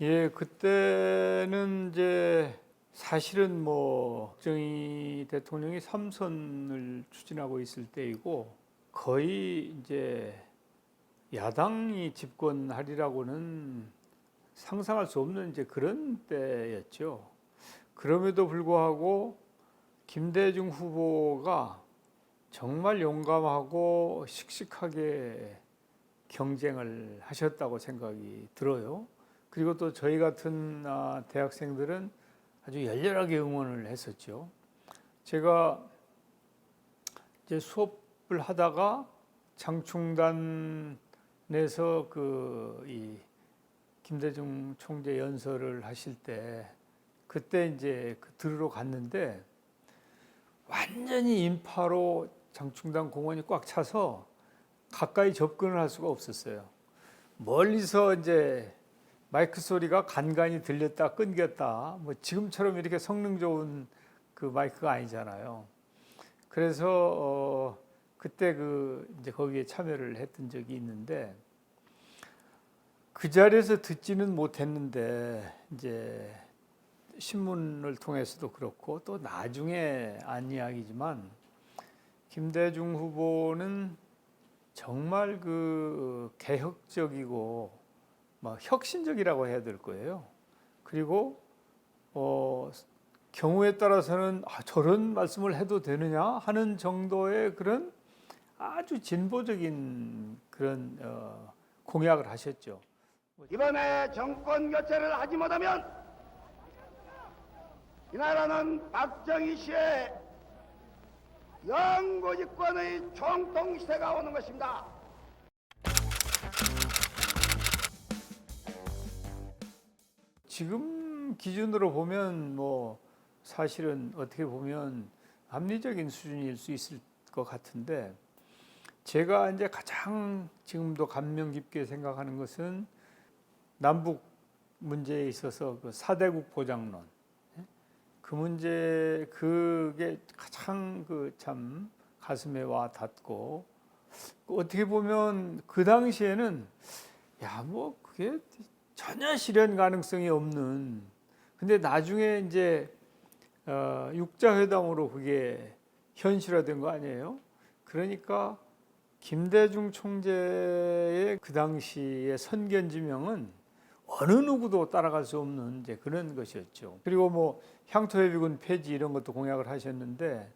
예, 그때는 이제 사실은 뭐 박정희 대통령이 3선을 추진하고 있을 때이고 거의 이제 야당이 집권하리라고는 상상할 수 없는 이제 그런 때였죠. 그럼에도 불구하고 김대중 후보가 정말 용감하고 씩씩하게 경쟁을 하셨다고 생각이 들어요. 그리고 또 저희 같은 대학생들은 아주 열렬하게 응원을 했었죠. 제가 이제 수업을 하다가 장충단에서 이 김대중 총재 연설을 하실 때 그때 이제 들으러 갔는데 완전히 인파로 장충단 공원이 꽉 차서 가까이 접근을 할 수가 없었어요. 멀리서 이제 마이크 소리가 간간히 들렸다 끊겼다. 뭐 지금처럼 이렇게 성능 좋은 그 마이크가 아니잖아요. 그래서 그때 이제 거기에 참여를 했던 적이 있는데 그 자리에서 듣지는 못했는데 이제 신문을 통해서도 그렇고 또 나중에 안 이야기지만 김대중 후보는 정말 개혁적이고 막 혁신적이라고 해야 될 거예요. 그리고 경우에 따라서는 저런 말씀을 해도 되느냐 하는 정도의 그런 아주 진보적인 그런 공약을 하셨죠. 이번에 정권 교체를 하지 못하면 이 나라는 박정희 씨의 영구집권의 총통시대가 오는 것입니다. 지금 기준으로 보면 뭐 사실은 어떻게 보면 합리적인 수준일 수 있을 것 같은데 제가 이제 가장 지금도 감명 깊게 생각하는 것은 남북 문제에 있어서 그 4대국 보장론 그 문제 그게 가장 참 가슴에 와 닿고 어떻게 보면 그 당시에는 뭐 그게 전혀 실현 가능성이 없는 근데 나중에 이제 육자회담으로 그게 현실화된 거 아니에요? 그러니까 김대중 총재의 그 당시의 선견지명은 어느 누구도 따라갈 수 없는 이제 그런 것이었죠. 그리고 뭐 향토해비군 폐지 이런 것도 공약을 하셨는데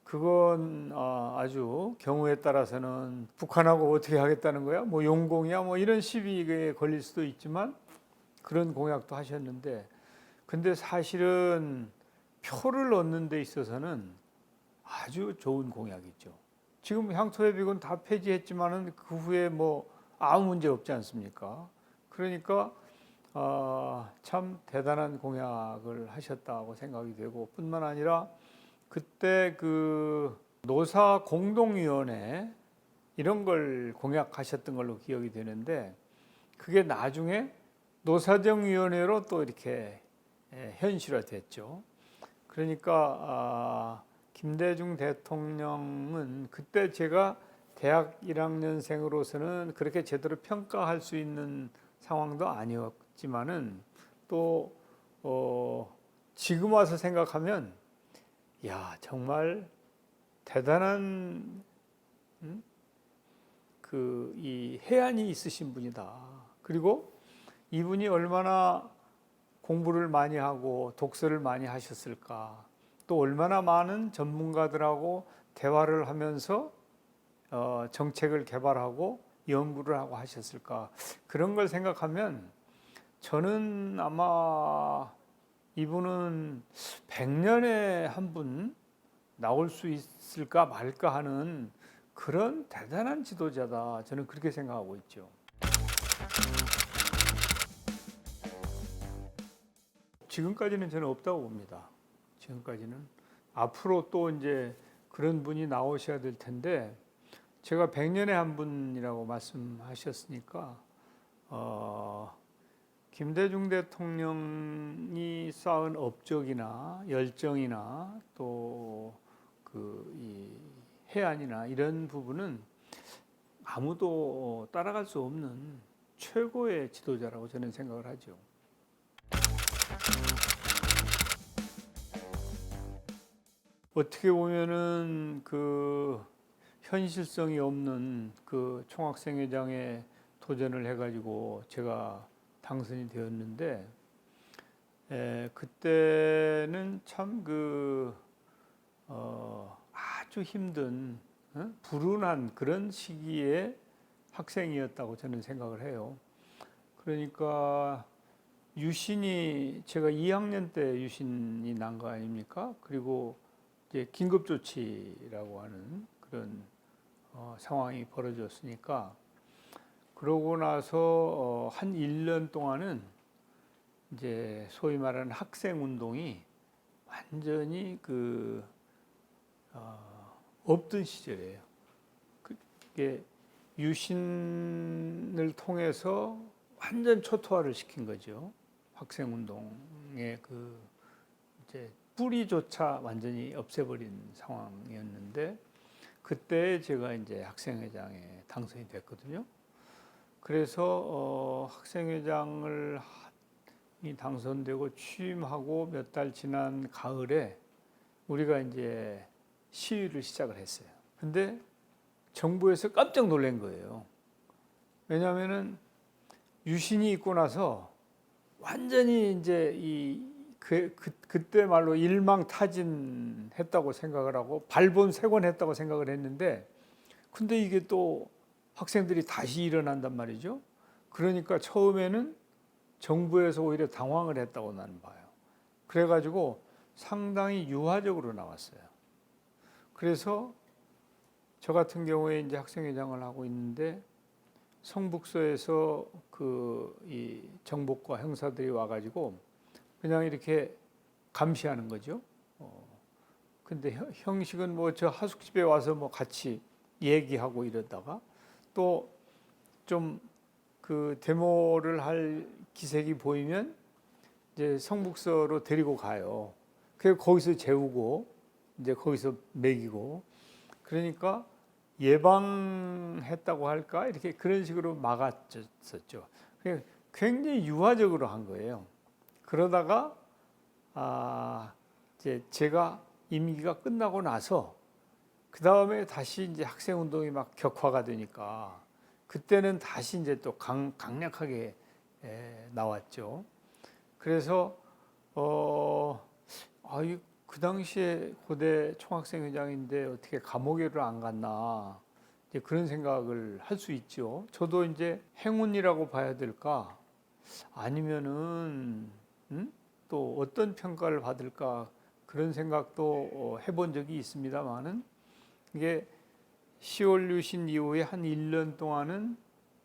그건 아주 경우에 따라서는 북한하고 어떻게 하겠다는 거야? 뭐 용공이야? 뭐 이런 시비에 걸릴 수도 있지만 그런 공약도 하셨는데 근데 사실은 표를 얻는 데 있어서는 아주 좋은 공약이죠. 지금 향토해비군 다 폐지했지만은 그 후에 뭐 아무 문제 없지 않습니까? 그러니까 참 대단한 공약을 하셨다고 생각이 되고 뿐만 아니라 그때 그 노사 공동위원회 이런 걸 공약하셨던 걸로 기억이 되는데 그게 나중에 노사정위원회로 또 이렇게 현실화됐죠. 그러니까 김대중 대통령은 그때 제가 대학 1학년생으로서는 그렇게 제대로 평가할 수 있는 상황도 아니었지만은 또 지금 와서 생각하면 정말 대단한 이 해안이 있으신 분이다. 그리고 이분이 얼마나 공부를 많이 하고 독서를 많이 하셨을까. 또 얼마나 많은 전문가들하고 대화를 하면서 정책을 개발하고 연구를 하고 하셨을까. 그런 걸 생각하면 저는 아마 이분은 100년에 한 분 나올 수 있을까 말까 하는 그런 대단한 지도자다. 저는 그렇게 생각하고 있죠. 지금까지는 저는 없다고 봅니다. 지금까지는. 앞으로 또 이제 그런 분이 나오셔야 될 텐데 제가 100년에 한 분이라고 말씀하셨으니까 김대중 대통령이 쌓은 업적이나 열정이나 또 이 해안이나 이런 부분은 아무도 따라갈 수 없는 최고의 지도자라고 저는 생각을 하죠. 어떻게 보면은 그 현실성이 없는 그 총학생회장에 도전을 해가지고 제가 당선이 되었는데, 그때는 참 아주 힘든, 불운한 그런 시기에 학생이었다고 저는 생각을 해요. 그러니까 유신이 제가 2학년 때 유신이 난 거 아닙니까? 그리고 이제 긴급조치라고 하는 그런 상황이 벌어졌으니까, 그러고 나서 한 1년 동안은 이제 소위 말하는 학생 운동이 완전히 없던 시절이에요. 그게 유신을 통해서 완전 초토화를 시킨 거죠. 학생 운동의 이제 뿌리조차 완전히 없애버린 상황이었는데, 그때 제가 이제 학생회장에 당선이 됐거든요. 그래서 학생회장을 당선되고 취임하고 몇 달 지난 가을에 우리가 이제 시위를 시작을 했어요. 근데 정부에서 깜짝 놀란 거예요. 왜냐하면은 유신이 있고 나서 완전히 이제 그때 말로 일망타진했다고 생각을 하고 발본색원했다고 생각을 했는데, 근데 이게 또 학생들이 다시 일어난단 말이죠. 그러니까 처음에는 정부에서 오히려 당황을 했다고 나는 봐요. 그래가지고 상당히 유화적으로 나왔어요. 그래서 저 같은 경우에 이제 학생회장을 하고 있는데, 성북서에서 이 정복과 형사들이 와가지고 그냥 이렇게 감시하는 거죠. 근데 형식은 뭐 저 하숙집에 와서 뭐 같이 얘기하고 이러다가 또 좀 데모를 할 기색이 보이면 이제 성북서로 데리고 가요. 그래서 거기서 재우고 이제 거기서 먹이고, 그러니까 예방했다고 할까, 이렇게 그런 식으로 막았었죠. 굉장히 유화적으로 한 거예요. 그러다가 이제 제가 임기가 끝나고 나서 그 다음에 다시 이제 학생 운동이 막 격화가 되니까 그때는 다시 이제 또 강력하게 나왔죠. 그래서 그 당시에 고대 총학생회장인데 어떻게 감옥에를 안 갔나, 이제 그런 생각을 할 수 있죠. 저도 이제 행운이라고 봐야 될까, 아니면은 또 어떤 평가를 받을까, 그런 생각도 해본 적이 있습니다만은, 이게 10월 유신 이후에 한 1년 동안은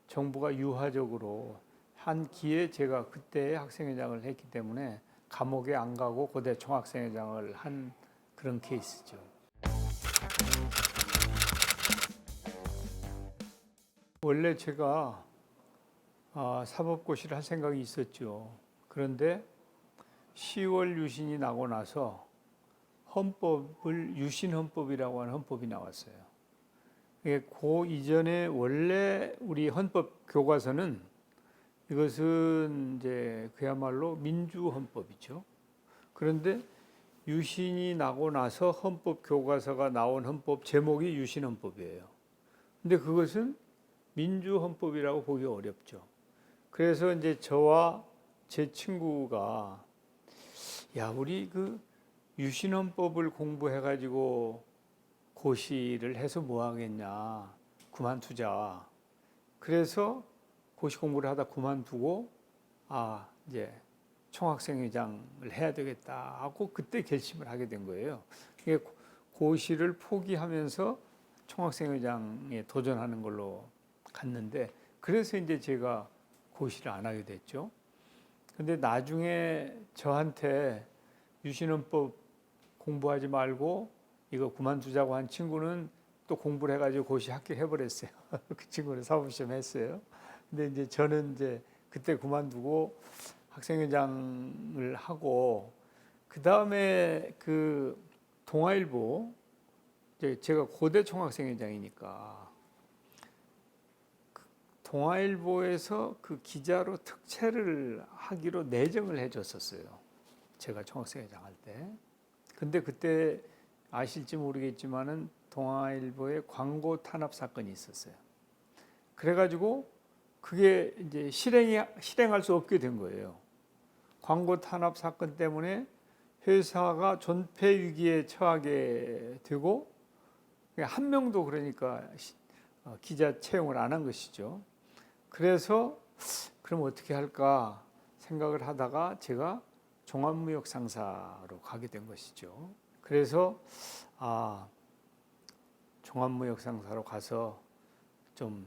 정부가 유화적으로 한 기에 제가 그때 학생회장을 했기 때문에 감옥에 안 가고 고대 총학생회장을 한 그런 케이스죠. 원래 제가 사법고시를 할 생각이 있었죠. 그런데 10월 유신이 나고 나서 헌법을 유신헌법이라고 하는 헌법이 나왔어요. 그 이전에 원래 우리 헌법 교과서는 이것은 이제 그야말로 민주헌법이죠. 그런데 유신이 나고 나서 헌법 교과서가 나온 헌법 제목이 유신헌법이에요. 근데 그것은 민주헌법이라고 보기 어렵죠. 그래서 이제 저와 제 친구가, 야, 우리 유신헌법을 공부해가지고 고시를 해서 뭐 하겠냐, 그만두자. 그래서 고시 공부를 하다 그만두고 이제 총학생회장을 해야 되겠다 하고 그때 결심을 하게 된 거예요. 고시를 포기하면서 총학생회장에 도전하는 걸로 갔는데, 그래서 이제 제가 고시를 안 하게 됐죠. 근데 나중에 저한테 유신헌법 공부하지 말고 이거 그만두자고 한 친구는 또 공부를 해가지고 고시 합격해버렸어요. 그 친구는 사법시험 했어요. 근데 이제 저는 이제 그때 그만두고 학생회장을 하고, 그 다음에 동아일보, 제가 고대 총학생회장이니까 동아일보에서 그 기자로 특채를 하기로 내정을 해줬었어요. 제가 총학생회장 할 때. 근데 그때 아실지 모르겠지만은 동아일보에 광고 탄압 사건이 있었어요. 그래가지고 그게 이제 실행할 수 없게 된 거예요. 광고 탄압 사건 때문에 회사가 존폐 위기에 처하게 되고 한 명도 그러니까 기자 채용을 안 한 것이죠. 그래서 그럼 어떻게 할까 생각을 하다가 제가 종합무역 상사로 가게 된 것이죠. 그래서 종합무역 상사로 가서 좀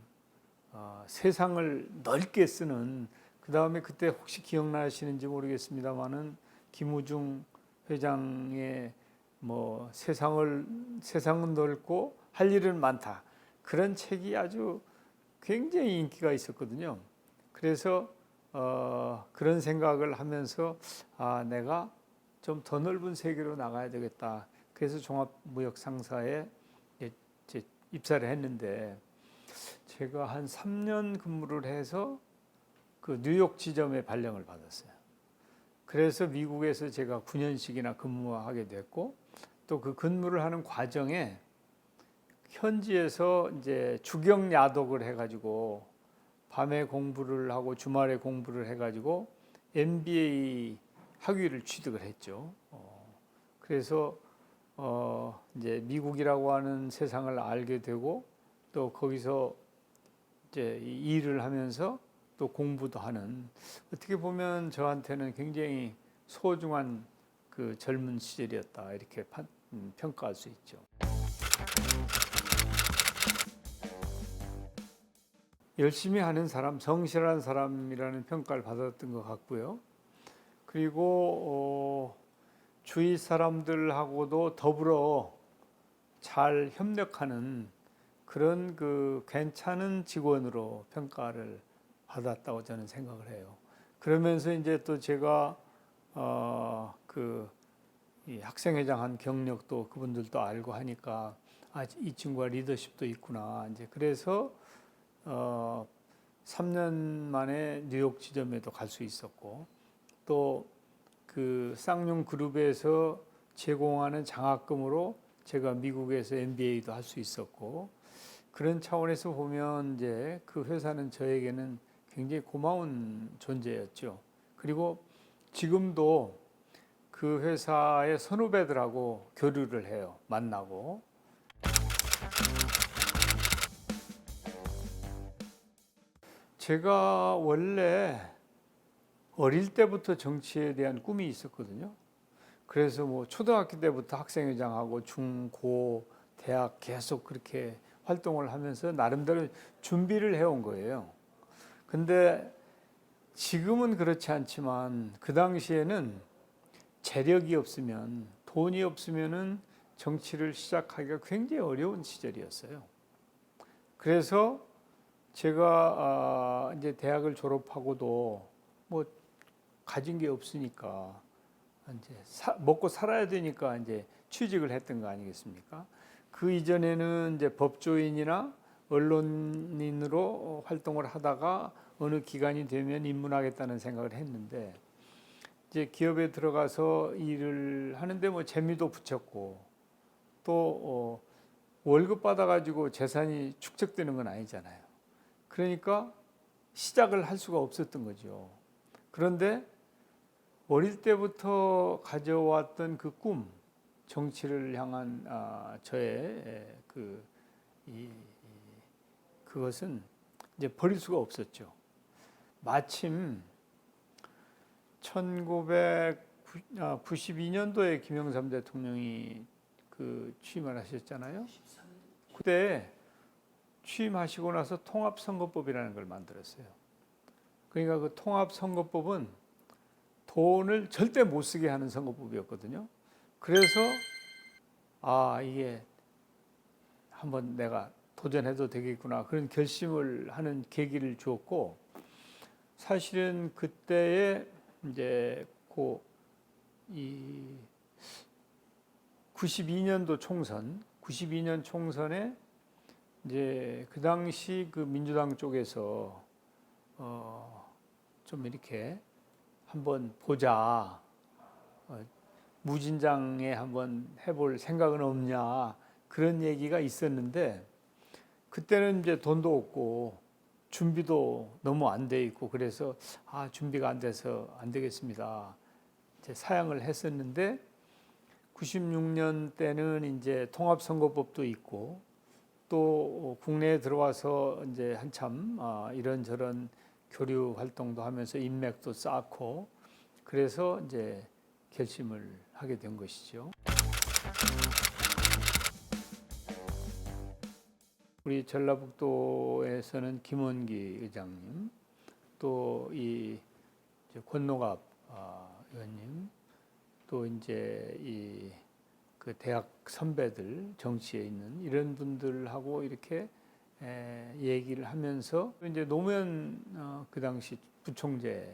세상을 넓게 쓰는, 그 다음에 그때 혹시 기억나시는지 모르겠습니다만은 김우중 회장의 뭐 세상은 넓고 할 일은 많다, 그런 책이 아주 굉장히 인기가 있었거든요. 그래서 그런 생각을 하면서 내가 좀 더 넓은 세계로 나가야 되겠다. 그래서 종합무역상사에 이제 입사를 했는데 제가 한 3년 근무를 해서 그 뉴욕 지점에 발령을 받았어요. 그래서 미국에서 제가 9년씩이나 근무하게 됐고, 또 그 근무를 하는 과정에 현지에서 이제 주경 야독을 해가지고 밤에 공부를 하고 주말에 공부를 해가지고 MBA 학위를 취득을 했죠. 그래서 이제 미국이라고 하는 세상을 알게 되고, 또 거기서 이제 일을 하면서 또 공부도 하는, 어떻게 보면 저한테는 굉장히 소중한 그 젊은 시절이었다, 이렇게 평가할 수 있죠. 열심히 하는 사람, 성실한 사람이라는 평가를 받았던 것 같고요. 그리고 주위 사람들하고도 더불어 잘 협력하는 그런 그 괜찮은 직원으로 평가를 받았다고 저는 생각을 해요. 그러면서 이제 또 제가 이 학생회장 한 경력도 그분들도 알고 하니까 이 친구가 리더십도 있구나. 이제 그래서 3년 만에 뉴욕 지점에도 갈 수 있었고, 또 그 쌍용 그룹에서 제공하는 장학금으로 제가 미국에서 MBA도 할 수 있었고, 그런 차원에서 보면 이제 그 회사는 저에게는 굉장히 고마운 존재였죠. 그리고 지금도 그 회사의 선후배들하고 교류를 해요. 만나고. 제가 원래 어릴 때부터 정치에 대한 꿈이 있었거든요. 그래서 뭐 초등학교 때부터 학생회장하고 중, 고, 대학 계속 그렇게 활동을 하면서 나름대로 준비를 해온 거예요. 근데 지금은 그렇지 않지만 그 당시에는 재력이 없으면, 돈이 없으면은 정치를 시작하기가 굉장히 어려운 시절이었어요. 그래서 제가 이제 대학을 졸업하고도 뭐 가진 게 없으니까 이제 먹고 살아야 되니까 이제 취직을 했던 거 아니겠습니까? 그 이전에는 이제 법조인이나 언론인으로 활동을 하다가 어느 기간이 되면 입문하겠다는 생각을 했는데, 이제 기업에 들어가서 일을 하는데 뭐 재미도 붙였고, 또 월급 받아가지고 재산이 축적되는 건 아니잖아요. 그러니까 시작을 할 수가 없었던 거죠. 그런데 어릴 때부터 가져왔던 그 꿈, 정치를 향한 저의 그것은 이제 버릴 수가 없었죠. 마침 1992년도에 김영삼 대통령이 취임을 하셨잖아요. 그때 취임하시고 나서 통합선거법이라는 걸 만들었어요. 그러니까 그 통합선거법은 돈을 절대 못 쓰게 하는 선거법이었거든요. 그래서 이게 한번 내가 도전해도 되겠구나, 그런 결심을 하는 계기를 주었고, 사실은 그때에 이제 92년도 총선, 92년 총선에 이제 그 당시 그 민주당 쪽에서 좀 이렇게 한번 보자, 무진장에 한번 해볼 생각은 없냐, 그런 얘기가 있었는데 그때는 이제 돈도 없고 준비도 너무 안 돼 있고 그래서 준비가 안 돼서 안 되겠습니다, 이제 사양을 했었는데 96년 때는 이제 통합선거법도 있고 또 국내에 들어와서 이제 한참 이런저런 교류 활동도 하면서 인맥도 쌓고 그래서 이제 결심을 하게 된 것이죠. 우리 전라북도에서는 김원기 의장님, 또 이 권노갑 의원님, 또 이제 이 그 대학 선배들 정치에 있는 이런 분들하고 이렇게 얘기를 하면서 이제 노무현 그 당시 부총재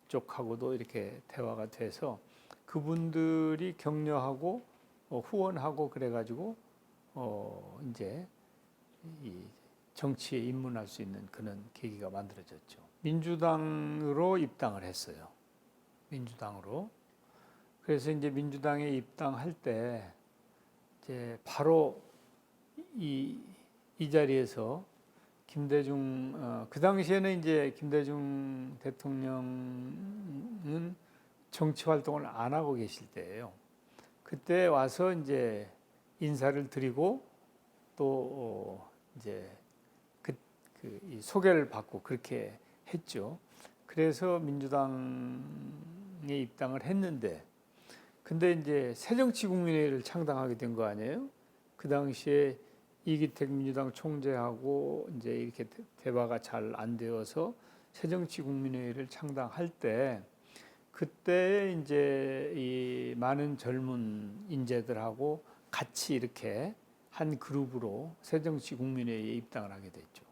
쪽하고도 이렇게 대화가 돼서 그분들이 격려하고 후원하고 그래가지고 이제 이 정치에 입문할 수 있는 그런 계기가 만들어졌죠. 민주당으로 입당을 했어요. 민주당으로. 그래서 이제 민주당에 입당할 때 이제 바로 이 자리에서 김대중 그 당시에는 이제 김대중 대통령은 정치 활동을 안 하고 계실 때예요. 그때 와서 이제 인사를 드리고 또 이제 이 소개를 받고 그렇게 했죠. 그래서 민주당에 입당을 했는데, 근데 이제 새정치국민회의를 창당하게 된 거 아니에요? 그 당시에 이기택 민주당 총재하고 이제 이렇게 대화가 잘 안 되어서 새정치국민회의를 창당할 때, 그때 이제 이 많은 젊은 인재들하고 같이 이렇게 한 그룹으로 새정치국민회의에 입당을 하게 됐죠.